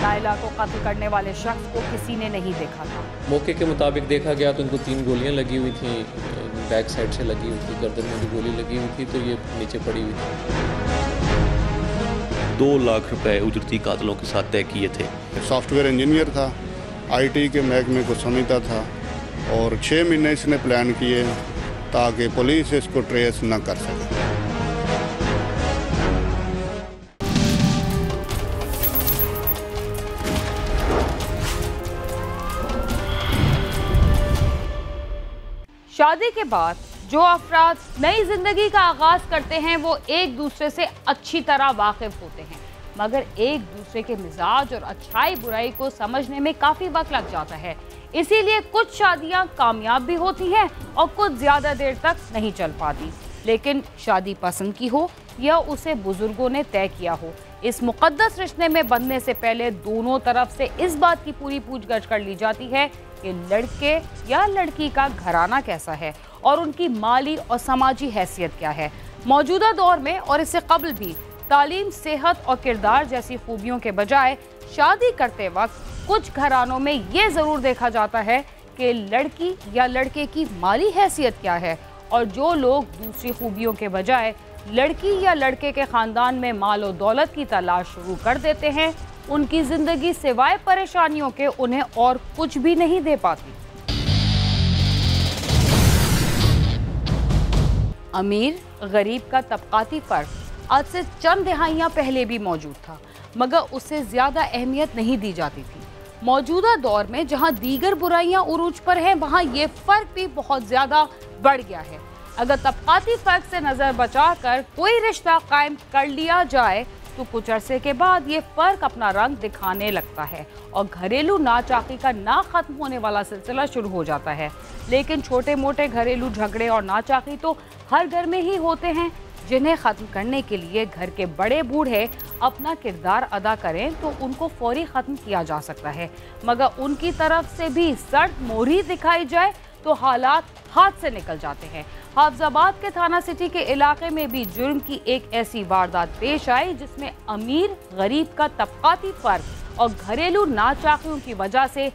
नायला को कत्ल करने वाले शख्स को किसी ने नहीं देखा था। मौके के मुताबिक देखा गया तो उनको 3 गोलियां लगी हुई थी, बैक साइड से लगी हुई थी, गर्दन में भी गोली लगी हुई थी, तो ये नीचे पड़ी हुई थी। 2 लाख रुपए उजरती कातलों के साथ तय किए थे। सॉफ्टवेयर इंजीनियर था, IT के महकमे को समझता था और 6 महीने इसने प्लान किए ताकि पुलिस इसको ट्रेस न कर सके। शादी के बाद जो अफराद नई जिंदगी का आगाज करते हैं वो एक दूसरे से अच्छी तरह वाकिफ होते हैं, मगर एक दूसरे के मिजाज और अच्छाई बुराई को समझने में काफी वक्त लग जाता है। इसीलिए कुछ शादियां कामयाब भी होती हैं और कुछ ज्यादा देर तक नहीं चल पाती। लेकिन शादी पसंद की हो या उसे बुजुर्गों ने तय किया हो, इस मुकद्दस रिश्ते में बंधने से पहले दोनों तरफ से इस बात की पूरी पूछगछ कर ली जाती है कि लड़के या लड़की का घराना कैसा है और उनकी माली और समाजी हैसियत क्या है। मौजूदा दौर में और इससे कबल भी तालीम, सेहत और किरदार जैसी खूबियों के बजाय शादी करते वक्त कुछ घरानों में ये ज़रूर देखा जाता है कि लड़की या लड़के की माली हैसियत क्या है, और जो लोग दूसरी खूबियों के बजाय लड़की या लड़के के ख़ानदान में माल और दौलत की तलाश शुरू कर देते हैं, उनकी ज़िंदगी सिवाय परेशानियों के उन्हें और कुछ भी नहीं दे पाती। अमीर गरीब का तबकाती फ़र्क आज से चंद दहाइयाँ पहले भी मौजूद था, मगर उससे ज़्यादा अहमियत नहीं दी जाती थी। मौजूदा दौर में जहाँ दीगर बुराइयाँ उरूज पर हैं, वहाँ ये फ़र्क भी बहुत ज़्यादा बढ़ गया है। अगर तबकाती फ़र्क से नज़र बचाकर कोई रिश्ता कायम कर लिया जाए तो कुछ अरसे के बाद ये फ़र्क अपना रंग दिखाने लगता है और घरेलू नाचाकी का ना ख़त्म होने वाला सिलसिला शुरू हो जाता है। लेकिन छोटे मोटे घरेलू झगड़े और नाचाकी तो हर घर में ही होते हैं, जिन्हें ख़त्म करने के लिए घर के बड़े बूढ़े अपना किरदार अदा करें तो उनको फौरी ख़त्म किया जा सकता है, मगर उनकी तरफ से भी सख्त मोहरी दिखाई जाए तो हालात हाथ से निकल जाते हैं। हाफजाबाद के थाना सिटी के इलाके में भी जुर्म की एक ऐसी वारदात पेश आई जिसमें अमीर गरीब का तबकाती फ़र्क और घरेलू नाचाकियों की वजह से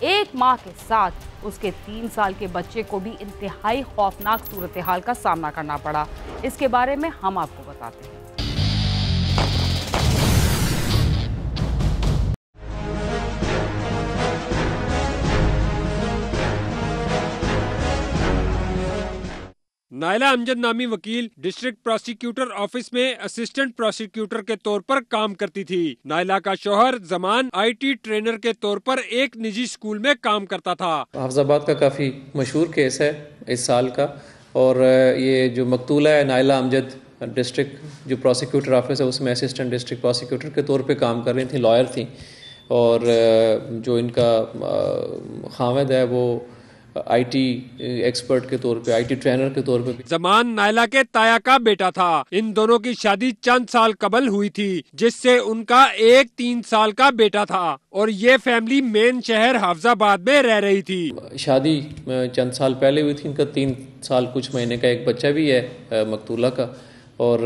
एक माँ के साथ उसके 3 साल के बच्चे को भी इंतहाई खौफनाक सूरत हाल का सामना करना पड़ा। इसके बारे में हम आपको बताते हैं। नायला अमजद नामी वकील डिस्ट्रिक्ट प्रोसिक्यूटर ऑफिस में असिस्टेंट प्रोसिक्यूटर के तौर पर काम करती थी। नायला का शौहर जमान IT ट्रेनर के तौर पर एक निजी स्कूल में काम करता था। हाफजाबाद का काफ़ी मशहूर केस है इस साल का, और ये जो मकतूला है नायला अमजद, डिस्ट्रिक्ट जो प्रोसिक्यूटर ऑफिस है उसमें असिस्टेंट डिस्ट्रिक्ट प्रोसिक्यूटर के तौर पर काम कर रही थी, लॉयर थी, और जो इनका खाविद है वो IT एक्सपर्ट के तौर पे, IT ट्रेनर के तौर पे। जमान नायला के ताया का बेटा था। इन दोनों की शादी चंद साल कबल हुई थी, जिससे उनका एक 3 साल का बेटा था, और ये फैमिली मेन शहर हाफजाबाद में रह रही थी। शादी चंद साल पहले हुई थी। इनका 3 साल कुछ महीने का एक बच्चा भी है मकतूला का, और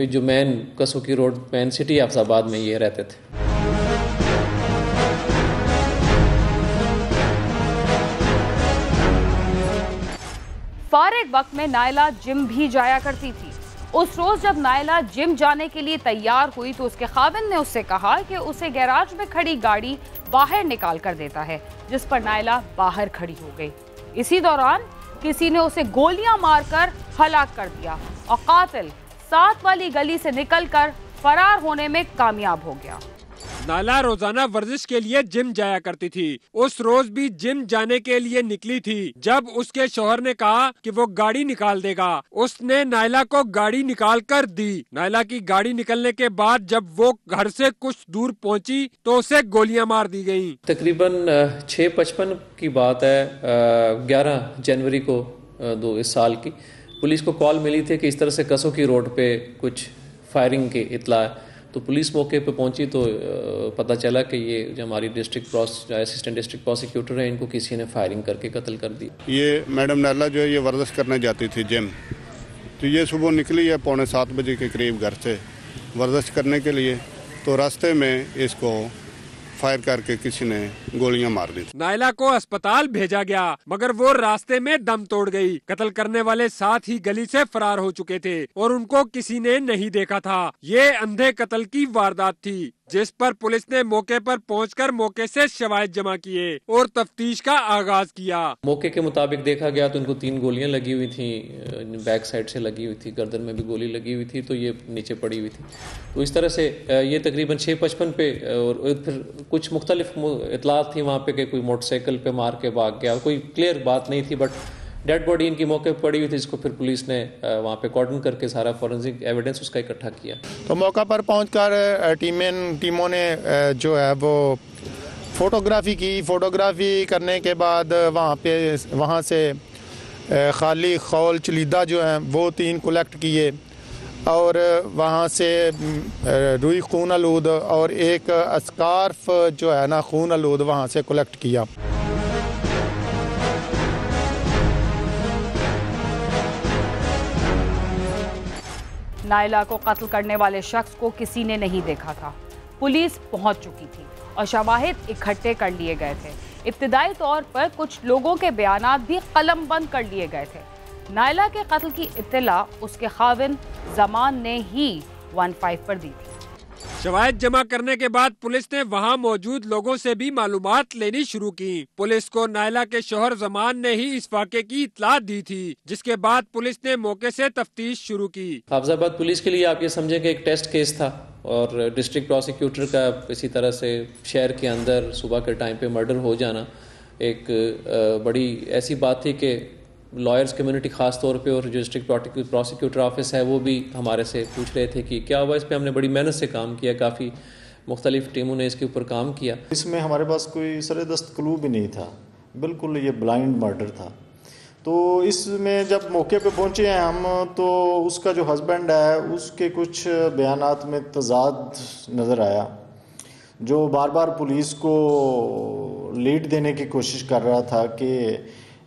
जो मेन कसुकी रोड मेन सिटी हाफजाबाद में ये रहते थे। फारिग वक्त में नायला जिम भी जाया करती थी। उस रोज जब नायला जिम जाने के लिए तैयार हुई तो उसके खाविंद ने उससे कहा कि उसे गैराज में खड़ी गाड़ी बाहर निकाल कर देता है, जिस पर नायला बाहर खड़ी हो गई। इसी दौरान किसी ने उसे गोलियां मारकर हलाक कर दिया और कातिल साथ वाली गली से निकलकर फरार होने में कामयाब हो गया। नायला रोजाना वर्जिश के लिए जिम जाया करती थी। उस रोज भी जिम जाने के लिए निकली थी। जब उसके शौहर ने कहा कि वो गाड़ी निकाल देगा, उसने नायला को गाड़ी निकाल कर दी। नायला की गाड़ी निकलने के बाद जब वो घर से कुछ दूर पहुंची तो उसे गोलियां मार दी गयी। तकरीबन 6:55 की बात है, 11 जनवरी को इस साल की। पुलिस को कॉल मिली थी कि इस तरह से कसुकी रोड पे कुछ फायरिंग की इत्तला है, तो पुलिस मौके पे पहुंची तो पता चला कि ये जो हमारी असिस्टेंट डिस्ट्रिक्ट प्रोसिक्यूटर है, इनको किसी ने फायरिंग करके कत्ल कर दी। ये मैडम नायला जो है ये वर्जिश करने जाती थी जिम, तो ये सुबह निकली है 6:45 बजे के करीब घर से वर्जिश करने के लिए, तो रास्ते में इसको फायर करके किसी ने गोलियां मार दी। नायला को अस्पताल भेजा गया मगर वो रास्ते में दम तोड़ गई। कत्ल करने वाले साथ ही गली से फरार हो चुके थे और उनको किसी ने नहीं देखा था। ये अंधे कत्ल की वारदात थी जिस पर पुलिस ने मौके पर पहुंचकर मौके से शवाहिद जमा किए और तफ्तीश का आगाज किया। मौके के मुताबिक देखा गया तो उनको 3 गोलियां लगी हुई थी, बैक साइड से लगी हुई थी, गर्दन में भी गोली लगी हुई थी, तो ये नीचे पड़ी हुई थी। तो इस तरह से ये तकरीबन 6:55 पे और फिर कुछ मुख्तलिफ इतलात थी वहाँ पे कि कोई मोटरसाइकिल पे मार के भाग गया। कोई क्लियर बात नहीं थी बट डेड बॉडी इनकी मौके पर पड़ी हुई थी जिसको फिर पुलिस ने वहाँ पे कॉर्डन करके सारा फॉरेंसिक एविडेंस उसका इकट्ठा किया। तो मौका पर पहुंचकर टीमों ने जो है वो फोटोग्राफी की। फोटोग्राफी करने के बाद वहाँ से खाली खौल चलीदा जो हैं वो 3 कलेक्ट किए और वहाँ से रुई खून आलूद और एक स्कार्फ जो है ना खून आलूद वहाँ से कलेक्ट किया। नायला को कत्ल करने वाले शख्स को किसी ने नहीं देखा था। पुलिस पहुंच चुकी थी और शवाहिद इकट्ठे कर लिए गए थे। इब्तिदाई तौर पर कुछ लोगों के बयानात भी कलमबंद कर लिए गए थे। नायला के कत्ल की इत्तला उसके खाविन जमान ने ही 15 पर दी थी। शवाहिद जमा करने के बाद पुलिस ने वहां मौजूद लोगों से भी मालूमात लेनी शुरू की। पुलिस को नायला के शौहर जमान ने ही इस वाक़े की इत्तला दी थी जिसके बाद पुलिस ने मौके से तफ्तीश शुरू की। हाफिजाबाद पुलिस के लिए आप ये समझे कि एक टेस्ट केस था और डिस्ट्रिक्ट प्रोसिक्यूटर का इसी तरह से शहर के अंदर सुबह के टाइम पे मर्डर हो जाना एक बड़ी ऐसी बात थी कि लॉयर्स कम्युनिटी ख़ास तौर पे और जो डिस्ट्रिक्ट प्रोसिक्यूटर ऑफिस है वो भी हमारे से पूछ रहे थे कि क्या हुआ। इस पर हमने बड़ी मेहनत से काम किया, काफ़ी मुख्तलिफ टीमों ने इसके ऊपर काम किया। इसमें हमारे पास कोई सरेदस्त क्लू भी नहीं था, बिल्कुल ये ब्लाइंड मर्डर था। तो इसमें जब मौके पे पहुंचे हैं हम तो उसका जो हस्बैंड है उसके कुछ बयानात में तजाद नज़र आया जो बार बार पुलिस को लीड देने की कोशिश कर रहा था कि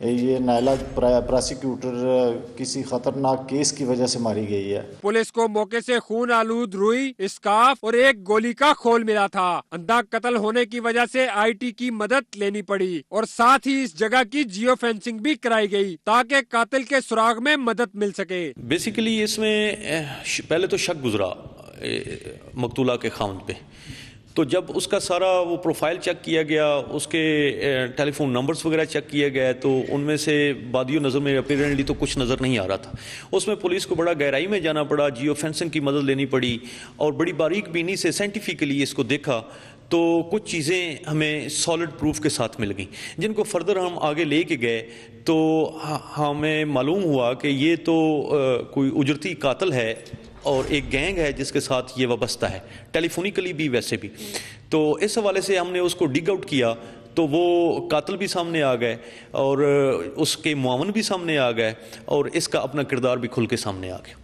ये नायला प्रोसिक्यूटर किसी खतरनाक केस की वजह से मारी गई है। पुलिस को मौके से खून आलूद रुई, स्कार्फ और एक गोली का खोल मिला था। अंधा कत्ल होने की वजह से आईटी की मदद लेनी पड़ी और साथ ही इस जगह की जियो फेंसिंग भी कराई गई ताकि कातिल के सुराग में मदद मिल सके। बेसिकली इसमें पहले तो शक गुजरा मकतूला के खाउंद पे, तो जब उसका सारा वो प्रोफाइल चेक किया गया, उसके टेलीफोन नंबर्स वगैरह चेक किया गया तो उनमें से बादियो नज़र में अपीरेंटली तो कुछ नज़र नहीं आ रहा था। उसमें पुलिस को बड़ा गहराई में जाना पड़ा, जियो फेंसिंग की मदद लेनी पड़ी और बड़ी बारीक बीनी से साइंटिफिकली इसको देखा तो कुछ चीज़ें हमें सॉलिड प्रूफ के साथ मिल गई जिनको फर्दर हम आगे लेके गए तो हमें मालूम हुआ कि ये तो कोई उजरती कातिल है और एक गैंग है जिसके साथ ये वाबस्ता है, टेलीफोनिकली भी वैसे भी। तो इस हवाले से हमने उसको डिग आउट किया तो वो कातिल भी सामने आ गए और उसके मुआवन भी सामने आ गए और इसका अपना किरदार भी खुल के सामने आ गया।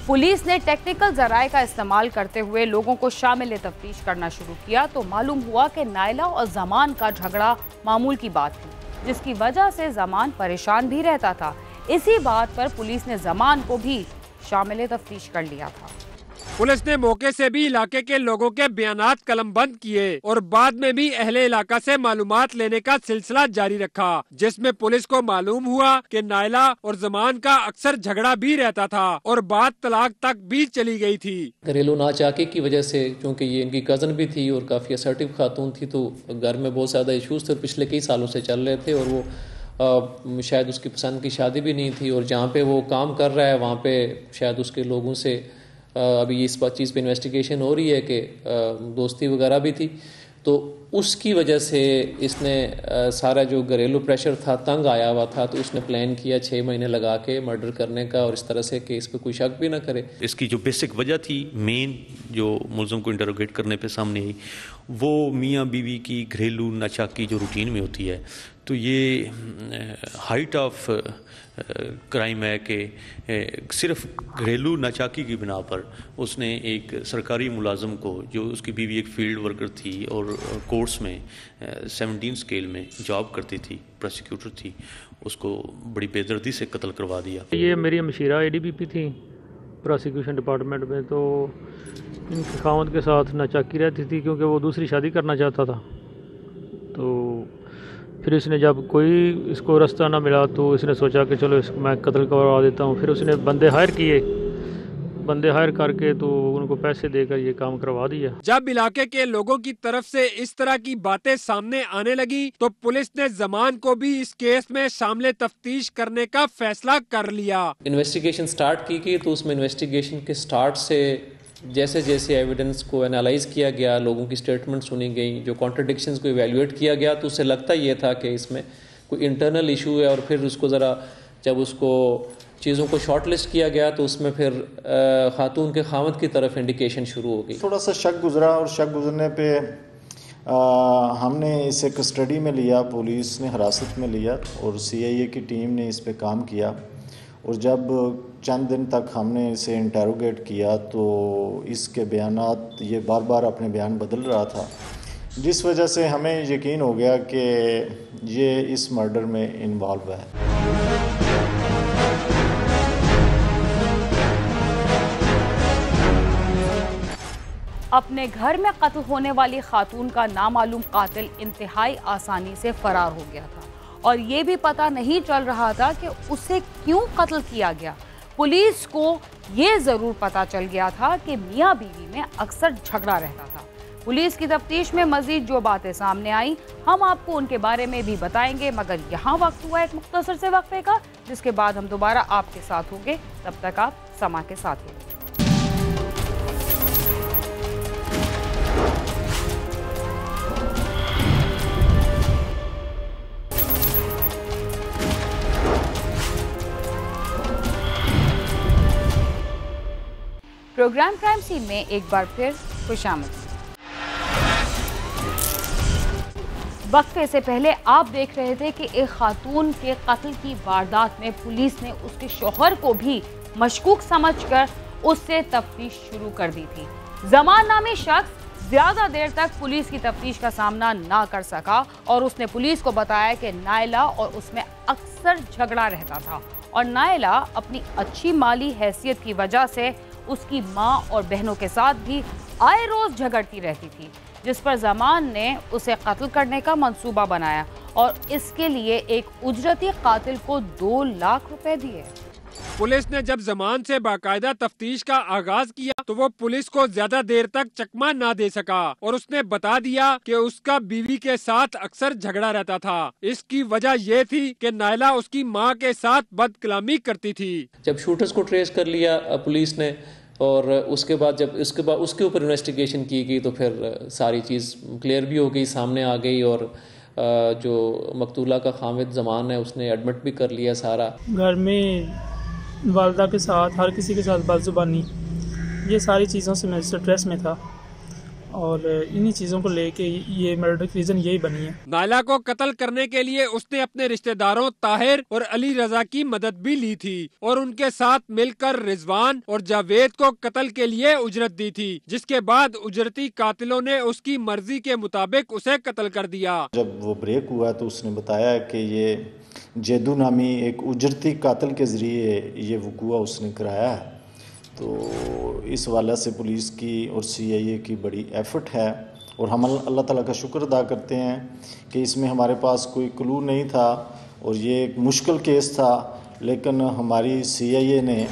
पुलिस ने टेक्निकल जराये का इस्तेमाल करते हुए लोगों को शामिल तफ्तीश करना शुरू किया तो मालूम हुआ कि नायला और जमान का झगड़ा मामूल की बात थी जिसकी वजह से जमान परेशान भी रहता था। इसी बात पर पुलिस ने जमान को भी शामिल तफ्तीश कर लिया था। पुलिस ने मौके से भी इलाके के लोगों के बयानात कलमबंद किए और बाद में भी अहले इलाका से मालूमात लेने का सिलसिला जारी रखा जिसमें पुलिस को मालूम हुआ कि नायला और जमान का अक्सर झगड़ा भी रहता था और बात तलाक तक भी चली गई थी। घरेलू नाचाकी की वजह से क्योंकि ये इनकी कज़न भी थी और काफ़ी असर्टिव खातून थी तो घर में बहुत ज़्यादा इशूज़ थे और पिछले कई सालों से चल रहे थे और वो शायद उसकी पसंद की शादी भी नहीं थी और जहाँ पे वो काम कर रहा है वहाँ पे शायद उसके लोगों से अभी इस बात चीज़ पे इन्वेस्टिगेशन हो रही है कि दोस्ती वगैरह भी थी तो उसकी वजह से इसने सारा जो घरेलू प्रेशर था तंग आया हुआ था तो उसने प्लान किया 6 महीने लगा के मर्डर करने का और इस तरह से कि इस पर कोई शक भी ना करे। इसकी जो बेसिक वजह थी मेन जो मुलज़िम को इंटरोगेट करने पे सामने आई वो मियाँ बीवी की घरेलू नाचाकी जो रूटीन में होती है, तो ये हाइट ऑफ क्राइम है कि सिर्फ घरेलू नाचाकी की बिना पर उसने एक सरकारी मुलाजम को, जो उसकी बीवी एक फील्ड वर्कर थी और कोर्ट्स में 17 स्केल में जॉब करती थी, प्रोसिक्यूटर थी, उसको बड़ी बेदर्दी से कत्ल करवा दिया। ये मेरी मशीरा ADPP थी प्रोसिक्यूशन डिपार्टमेंट में, तो इनके खावंद के साथ नाचाकी रहती थी क्योंकि वो दूसरी शादी करना चाहता था। तो फिर इसने जब कोई इसको रास्ता ना मिला तो इसने सोचा कि चलो इसको मैं कत्ल करवा देता हूँ। फिर उसने बंदे हायर किए, बंदे हायर करके तो उनको पैसे देकर ये काम करवा दिया। जब इलाके के लोगों की तरफ से इस तरह की बातें सामने आने लगी तो पुलिस ने जमान को भी इस केस में शामिल तफ्तीश करने का फैसला कर लिया। इन्वेस्टिगेशन स्टार्ट की गई, तो उसमें इन्वेस्टिगेशन के स्टार्ट से जैसे जैसे एविडेंस को एनालाइज किया गया, लोगों की स्टेटमेंट सुनी गई, जो कॉन्ट्रडिक्शंस को इवैल्यूएट किया गया, तो उससे लगता ये था कि इसमें कोई इंटरनल इशू है। और फिर उसको ज़रा जब उसको चीज़ों को शॉर्ट लिस्ट किया गया तो उसमें फिर खातून के खामद की तरफ इंडिकेशन शुरू हो गई। थोड़ा सा शक गुजरा और शक गुजरने पे हमने इसे कस्टडी में लिया, पुलिस ने हिरासत में लिया और CIA की टीम ने इस पे काम किया। और जब चंद दिन तक हमने इसे इंटेरोगेट किया तो इसके बयानात, ये बार बार अपने बयान बदल रहा था, जिस वजह से हमें यकीन हो गया कि ये इस मर्डर में इन्वॉल्व है। अपने घर में कत्ल होने वाली खातून का नामालूम कातिल इंतहाई आसानी से फरार हो गया था और ये भी पता नहीं चल रहा था कि उसे क्यों कत्ल किया गया। पुलिस को ये ज़रूर पता चल गया था कि मियाँ बीवी में अक्सर झगड़ा रहता था। पुलिस की तफ्तीश में मजीद जो बातें सामने आई हम आपको उनके बारे में भी बताएंगे, मगर यहाँ वक्त हुआ एक मुख्तसर से वक्फे का, जिसके बाद हम दोबारा आपके साथ होंगे। तब तक आप समा के साथ रहिए। प्रोग्राम क्राइम सीन में एक बार फिर खुशामद। वक्फे से पहले आप देख रहे थे कि एक खातून के कत्ल की वारदात में पुलिस ने उसके शौहर को भी मशकूक समझकर उससे तफ्तीश शुरू कर दी थी। जमान नामी शख्स ज्यादा देर तक पुलिस की तफ्तीश का सामना ना कर सका और उसने पुलिस को बताया कि नायला और उसमें अक्सर झगड़ा रहता था और नायला अपनी अच्छी माली हैसियत की वजह से उसकी माँ और बहनों के साथ भी आए रोज झगड़ती रहती थी, जिस पर जमान ने उसे कत्ल करने का मंसूबा बनाया और इसके लिए एक उजरती कातिल को 2 लाख रुपए दिए। पुलिस ने जब जमान से बाकायदा तफ्तीश का आगाज किया तो वो पुलिस को ज्यादा देर तक चकमा ना दे सका और उसने बता दिया कि उसका बीवी के साथ अक्सर झगड़ा रहता था। इसकी वजह ये थी कि नायला उसकी माँ के साथ बदकलामी करती थी। जब शूटर्स को ट्रेस कर लिया पुलिस ने और उसके बाद उसके ऊपर इन्वेस्टिगेशन की गई तो फिर सारी चीज़ क्लियर भी हो गई, सामने आ गई और जो मकतूला का खामिद जमान है उसने एडमिट भी कर लिया सारा। घर में वालदा के साथ हर किसी के साथ बदजुबानी, ये सारी चीज़ों से मैं स्ट्रेस में था और इन्हीं चीज़ों को लेके ये मर्डर की रीज़न यही बनी है। नायला को कत्ल करने के लिए उसने अपने रिश्तेदारों ताहिर और अली रजा की मदद भी ली थी और उनके साथ मिलकर रिजवान और जावेद को कत्ल के लिए उजरत दी थी, जिसके बाद उजरती कातिलों ने उसकी मर्जी के मुताबिक उसे कत्ल कर दिया। जब वो ब्रेक हुआ तो उसने बताया कि ये जेदू नामी एक उजरती कातिल के जरिए ये वकूआ उसने कराया है। तो इस वाला से पुलिस की और CIA की बड़ी एफर्ट है और हम अल्लाह ताला का शुक्र अदा करते हैं कि इसमें हमारे पास कोई क्लू नहीं था और ये एक मुश्किल केस था, लेकिन हमारी CIA ने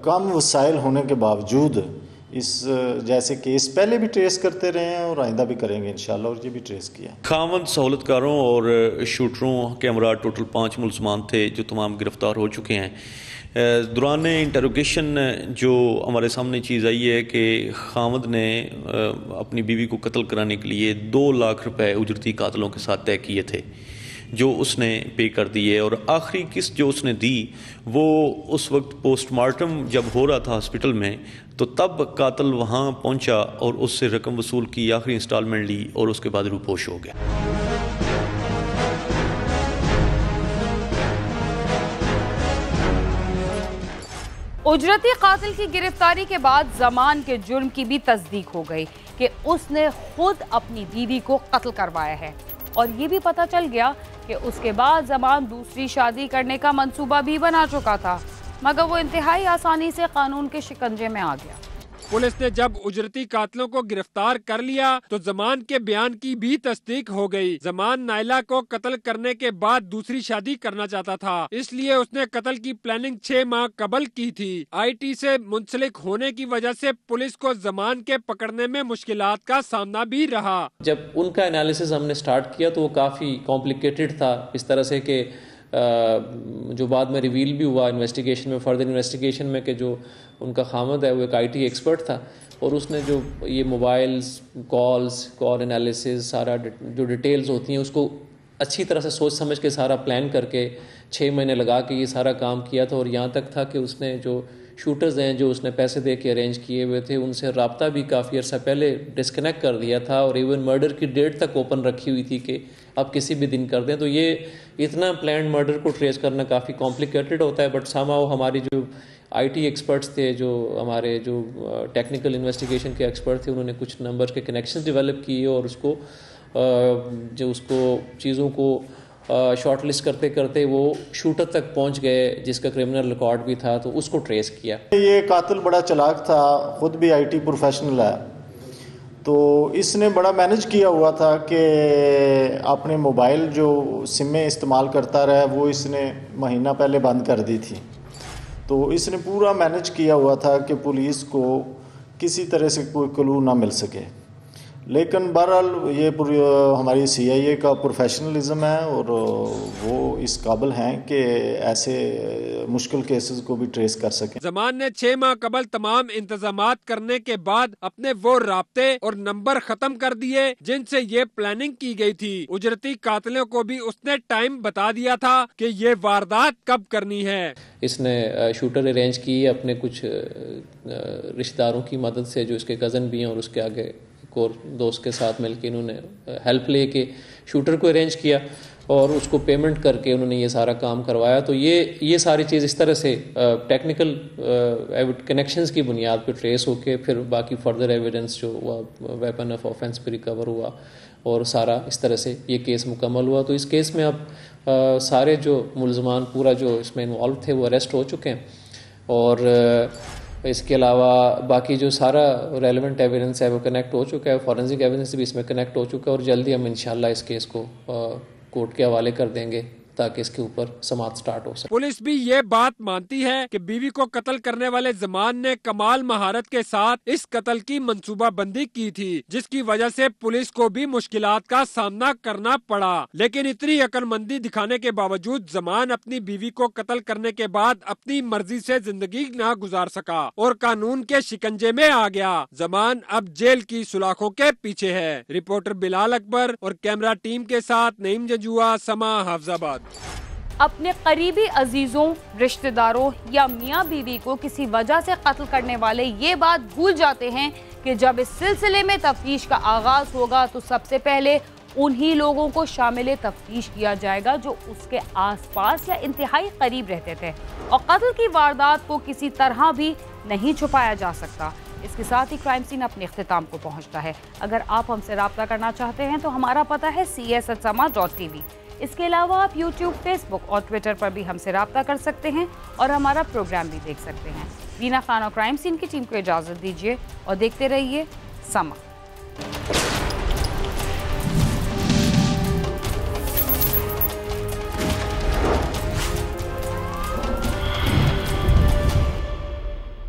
कम वसाइल होने के बावजूद इस जैसे केस पहले भी ट्रेस करते रहे हैं और आइंदा भी करेंगे इंशाल्लाह, और ये भी ट्रेस किया। खामद सहूलतकारों और शूटरों के हमरा टोटल 5 मुलजमान थे जो तमाम गिरफ्तार हो चुके हैं। दौरान इंटरोगेशन जो हमारे सामने चीज़ आई है कि खामद ने अपनी बीवी को कत्ल कराने के लिए 2 लाख रुपए उजरती कातलों के साथ तय किए थे, जो उसने पे कर दी है। और आखिरी किस्त जो उसने दी वो उस वक्त पोस्टमार्टम जब हो रहा था हॉस्पिटल में, तो तब कातिल वहाँ पहुँचा और उससे रकम वसूल की, आखिरी इंस्टॉलमेंट ली और उसके बाद रूपोश हो गया। उजरती कातिल की गिरफ्तारी के बाद जमान के जुर्म की भी तस्दीक हो गई कि उसने खुद अपनी बीवी को कत्ल करवाया है, और ये भी पता चल गया कि उसके बाद जमान दूसरी शादी करने का मंसूबा भी बना चुका था, मगर वो इंतहाई आसानी से कानून के शिकंजे में आ गया। पुलिस ने जब उजरती कातिलों को गिरफ्तार कर लिया तो जमान के बयान की भी तस्दीक हो गई। जमान नाइला को कत्ल करने के बाद दूसरी शादी करना चाहता था, इसलिए उसने कत्ल की प्लानिंग 6 माह कबल की थी। IT से मुंसलिक होने की वजह से पुलिस को जमान के पकड़ने में मुश्किलात का सामना भी रहा। जब उनका एनालिसिस हमने स्टार्ट किया तो वो काफ़ी कॉम्प्लिकेटेड था, इस तरह से कि जो बाद में रिवील भी हुआ इन्वेस्टिगेशन में, फर्दर इन्वेस्टिगेशन में, कि जो उनका खामद है वो एक IT एक्सपर्ट था, और उसने जो ये मोबाइल्स, कॉल्स, कॉल एनालिसिस, सारा जो डिटेल्स होती हैं उसको अच्छी तरह से सोच समझ के सारा प्लान करके 6 महीने लगा के ये सारा काम किया था। और यहाँ तक था कि उसने जो शूटर्स हैं जो उसने पैसे दे के अरेंज किए हुए थे, उनसे रब्ता भी काफ़ी अर्सा पहले डिस्कनेक्ट कर दिया था, और इवन मर्डर की डेट तक ओपन रखी हुई थी कि आप किसी भी दिन कर दें। तो ये इतना प्लान्ड मर्डर को ट्रेस करना काफ़ी कॉम्प्लिकेटेड होता है, बट समहाउ हमारी जो IT एक्सपर्ट्स थे, जो हमारे जो टेक्निकल इन्वेस्टिगेशन के एक्सपर्ट थे, उन्होंने कुछ नंबर के कनेक्शन डेवलप किए और उसको चीज़ों को शॉर्ट लिस्ट करते करते वो शूटर तक पहुंच गए जिसका क्रिमिनल रिकॉर्ड भी था, तो उसको ट्रेस किया। ये कातिल बड़ा चालाक था, खुद भी IT प्रोफेशनल है, तो इसने बड़ा मैनेज किया हुआ था कि अपने मोबाइल जो सिमें इस्तेमाल करता रहा वो इसने महीना पहले बंद कर दी थी। तो इसने पूरा मैनेज किया हुआ था कि पुलिस को किसी तरह से कोई क्लू ना मिल सके। लेकिन बहरहाल ये पूरी हमारी CIA का प्रोफेशनलिज्म है और वो इस काबिल हैं कि ऐसे मुश्किल केसेस को भी ट्रेस कर सकें। जमान ने 6 माह कबल तमाम इंतजामात करने के बाद अपने वो राब्ते और नंबर खत्म कर दिए जिनसे ये प्लानिंग की गई थी। उजरती कातिलों को भी उसने टाइम बता दिया था कि ये वारदात कब करनी है। इसने शूटर अरेंज की अपने कुछ रिश्तेदारों की मदद से, जो इसके कज़न भी हैं, और उसके आगे और दोस्त के साथ मिलकर इन्होंने हेल्प लेके शूटर को अरेंज किया और उसको पेमेंट करके उन्होंने ये सारा काम करवाया। तो ये सारी चीज़ इस तरह से टेक्निकल कनेक्शंस की बुनियाद पर ट्रेस होके फिर बाकी फर्दर एविडेंस जो हुआ, वेपन ऑफ ऑफेंस पे रिकवर हुआ और सारा इस तरह से ये केस मुकम्मल हुआ। तो इस केस में अब सारे जो मुलजमान पूरा जो इसमें इन्वॉल्व थे वो अरेस्ट हो चुके हैं, और इसके अलावा बाकी जो सारा रेलेवेंट एविडेंस है वो कनेक्ट हो चुका है, फॉरेंसिक एविडेंस भी इसमें कनेक्ट हो चुका है, और जल्दी हम इंशाल्लाह इस केस को कोर्ट के हवाले कर देंगे ताकि इसके ऊपर समाअत स्टार्ट हो सके। पुलिस भी ये बात मानती है कि बीवी को कत्ल करने वाले जमान ने कमाल महारत के साथ इस कत्ल की मंसूबाबंदी की थी, जिसकी वजह से पुलिस को भी मुश्किलात का सामना करना पड़ा। लेकिन इतनी अक्लमंदी दिखाने के बावजूद जमान अपनी बीवी को कत्ल करने के बाद अपनी मर्जी से जिंदगी न गुजार सका और कानून के शिकंजे में आ गया। जमान अब जेल की सुलाखों के पीछे है। रिपोर्टर बिलाल अकबर और कैमरा टीम के साथ नईम जजुआ, समा, हाफजाबाद। अपने करीबी अजीजों, रिश्तेदारों या मियाँ बीवी को किसी वजह से कत्ल करने वाले ये बात भूल जाते हैं कि जब इस सिलसिले में तफ्तीश का आगाज होगा तो सबसे पहले उन्हीं लोगों को शामिल तफ्तीश किया जाएगा जो उसके आसपास या इंतहाई करीब रहते थे, और कत्ल की वारदात को किसी तरह भी नहीं छुपाया जा सकता। इसके साथ ही क्राइम सीन अपने इख्तिताम को पहुंचता है। अगर आप हमसे रब्ता करना चाहते हैं तो हमारा पता है cs@sama.tv। इसके अलावा आप YouTube, Facebook और Twitter पर भी हमसे रब्ता कर सकते हैं और हमारा प्रोग्राम भी देख सकते हैं। वीना खान और क्राइम सीन की टीम को इजाज़त दीजिए और देखते रहिए समा।